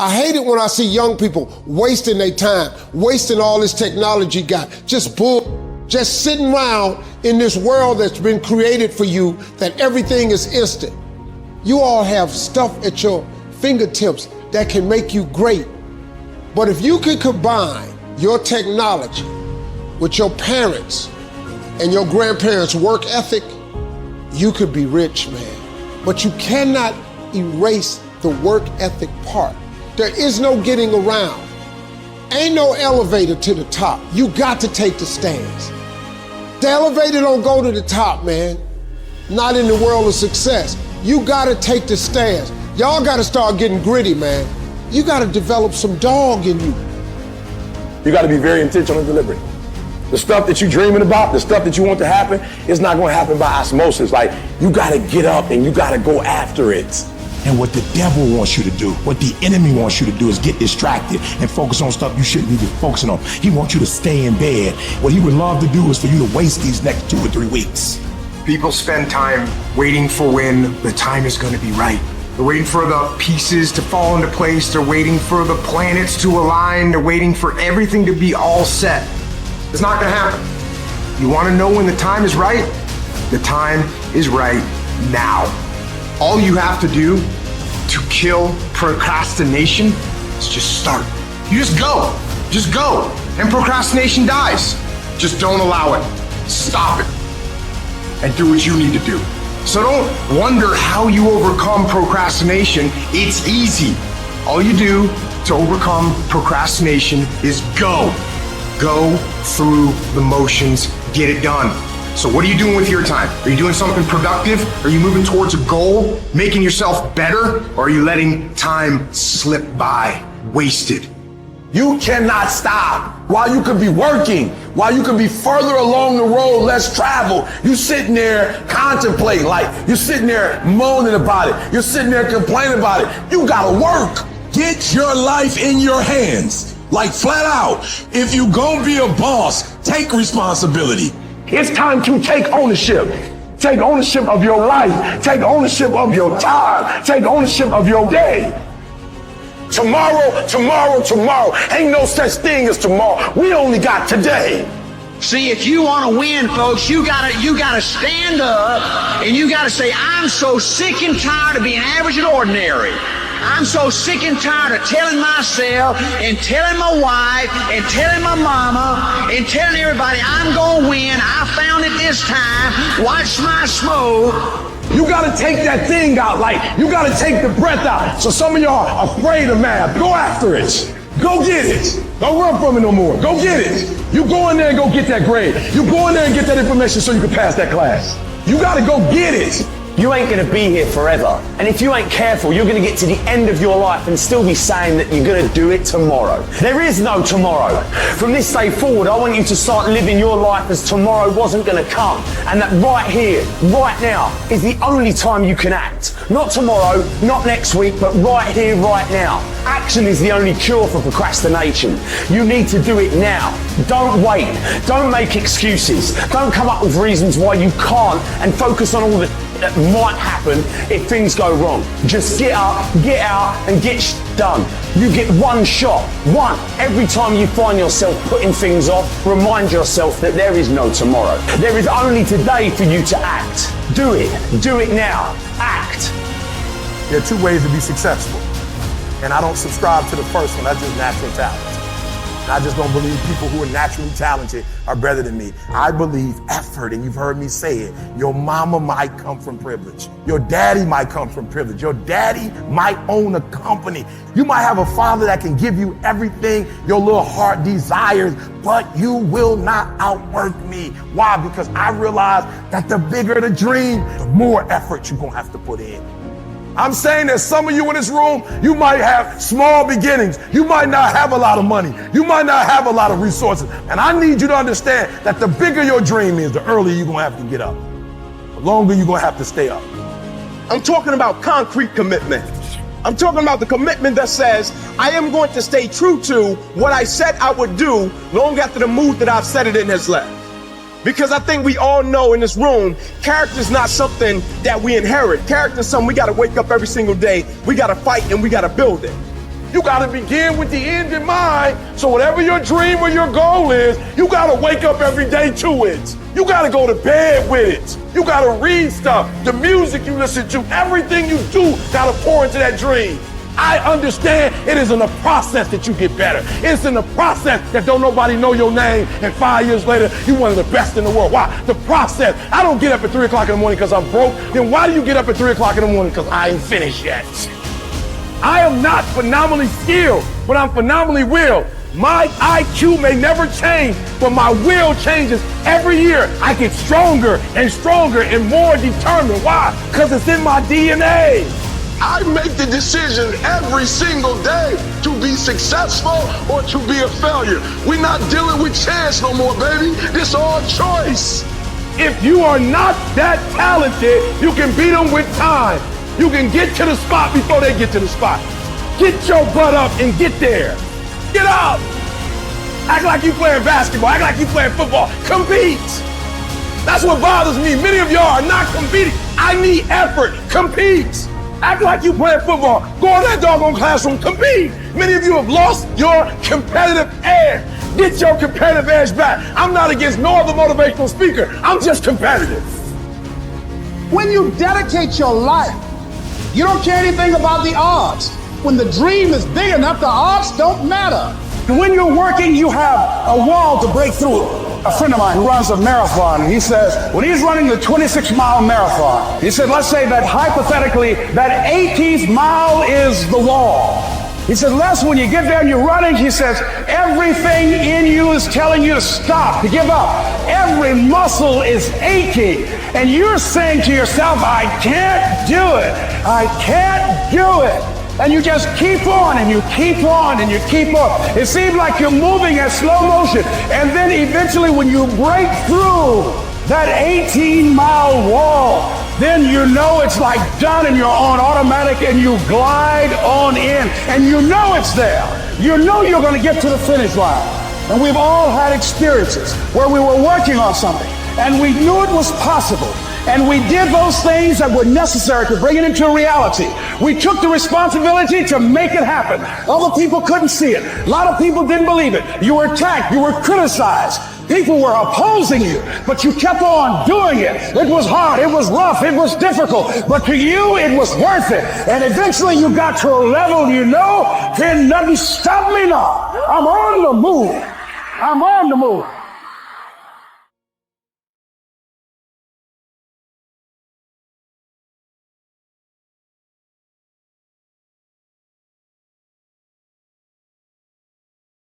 I hate it when I see young people wasting their time, wasting all this technology got, just sitting around in this world that's been created for you, that everything is instant. You all have stuff at your fingertips that can make you great. But if you can combine your technology with your parents and your grandparents' work ethic, you could be rich, man. But you cannot erase the work ethic part. There is no getting around. Ain't no elevator to the top. You got to take the stairs. The elevator don't go to the top, man. Not in the world of success. You gotta take the stairs. Y'all gotta start getting gritty, man. You gotta develop some dog in you. You gotta be very intentional and deliberate. The stuff that you're dreaming about, the stuff that you want to happen, it's not gonna happen by osmosis. Like, you gotta get up and you gotta go after it. And what the devil wants you to do, what the enemy wants you to do is get distracted and focus on stuff you shouldn't be focusing on. He wants you to stay in bed. What he would love to do is for you to waste these next 2 or 3 weeks. People spend time waiting for when the time is going to be right. They're waiting for the pieces to fall into place. They're waiting for the planets to align. They're waiting for everything to be all set. It's not going to happen. You want to know when the time is right? The time is right now. All you have to do to kill procrastination is just start. You just go. Just go. And procrastination dies. Just don't allow it. Stop it. And do what you need to do. So don't wonder how you overcome procrastination. It's easy. All you do to overcome procrastination is go. Go through the motions, get it done. So what are you doing with your time? Are you doing something productive? Are you moving towards a goal, making yourself better? Or are you letting time slip by, wasted? You cannot stop while you could be working, while you could be further along the road, less traveled. You sitting there contemplating, like you're sitting there moaning about it. You're sitting there complaining about it. You gotta work. Get your life in your hands. Like flat out, if you gonna be a boss, take responsibility. It's time to take ownership. Take ownership of your life. Take ownership of your time. Take ownership of your day. Tomorrow, tomorrow, tomorrow. Ain't no such thing as tomorrow. We only got today. See, if you want to win, folks, you gotta stand up and you gotta say, I'm so sick and tired of being average and ordinary. I'm so sick and tired of telling myself and telling my wife and telling my mama and telling everybody I'm gonna win. I found it this time. Watch my smoke. You gotta take that thing out, like you gotta take the breath out. So some of y'all are afraid of math. Go after it. Go get it. Don't run from it no more. Go get it. You go in there and go get that grade. You go in there and get that information so you can pass that class. You gotta go get it. You ain't gonna be here forever. And if you ain't careful, you're gonna get to the end of your life and still be saying that you're gonna do it tomorrow. There is no tomorrow. From this day forward, I want you to start living your life as tomorrow wasn't gonna come. And that right here, right now, is the only time you can act. Not tomorrow, not next week, but right here, right now. Action is the only cure for procrastination. You need to do it now. Don't wait. Don't make excuses. Don't come up with reasons why you can't and focus on all the that might happen if things go wrong. Just get up, get out, and get done. You get one shot, one. Every time you find yourself putting things off, remind yourself that there is no tomorrow. There is only today for you to act. Do it. Do it now. Act. There are 2 ways to be successful. And I don't subscribe to the first one. That's just natural talent. I just don't believe people who are naturally talented are better than me. I believe effort, and you've heard me say it. Your mama might come from privilege. Your daddy might come from privilege. Your daddy might own a company. You might have a father that can give you everything your little heart desires, but you will not outwork me. Why? Because I realize that the bigger the dream, the more effort you're gonna have to put in. I'm saying that some of you in this room, you might have small beginnings. You might not have a lot of money. You might not have a lot of resources. And I need you to understand that the bigger your dream is, the earlier you're gonna have to get up. The longer you're gonna have to stay up. I'm talking about concrete commitment. I'm talking about the commitment that says, I am going to stay true to what I said I would do long after the mood that I've set it in has left. Because I think we all know in this room, character is not something that we inherit. Character is something we got to wake up every single day. We got to fight and we got to build it. You got to begin with the end in mind. So whatever your dream or your goal is, you got to wake up every day to it. You got to go to bed with it. You got to read stuff. The music you listen to, everything you do got to pour into that dream. I understand it is in the process that you get better. It's in the process that don't nobody know your name, and 5 years later, you're one of the best in the world. Why? The process. I don't get up at 3 o'clock in the morning because I'm broke. Then why do you get up at 3 o'clock in the morning? Because I ain't finished yet. I am not phenomenally skilled, but I'm phenomenally willed. My IQ may never change, but my will changes every year. I get stronger and stronger and more determined. Why? Because it's in my DNA. I make the decision every single day to be successful or to be a failure. We're not dealing with chance no more, baby. This all choice. If you are not that talented, you can beat them with time. You can get to the spot before they get to the spot. Get your butt up and get there. Get up. Act like you playing basketball. Act like you playing football. Compete. That's what bothers me. Many of y'all are not competing. I need effort. Compete. Act like you playing football. Go in that doggone classroom. Compete. Many of you have lost your competitive edge. Get your competitive edge back. I'm not against no other motivational speaker. I'm just competitive. When you dedicate your life, you don't care anything about the odds. When the dream is big enough, the odds don't matter. When you're working, you have a wall to break through. A friend of mine who runs a marathon, he says, when he's running the 26-mile marathon, he said, let's say that hypothetically, that 18th mile is the wall. He said, Les, when you get there and you're running, he says, everything in you is telling you to stop, to give up. Every muscle is aching. And you're saying to yourself, I can't do it. I can't do it. And you just keep on and you keep on and you keep on. It seems like you're moving at slow motion. And then eventually when you break through that 18-mile wall, then you know it's like done and you're on automatic and you glide on in and you know it's there. You know you're going to get to the finish line. And we've all had experiences where we were working on something and we knew it was possible. And we did those things that were necessary to bring it into reality. We took the responsibility to make it happen. Other people couldn't see it. A lot of people didn't believe it. You were attacked. You were criticized. People were opposing you, but you kept on doing it. It was hard. It was rough. It was difficult. But to you, it was worth it. And eventually you got to a level, you know, can nothing stop me now. I'm on the move. I'm on the move.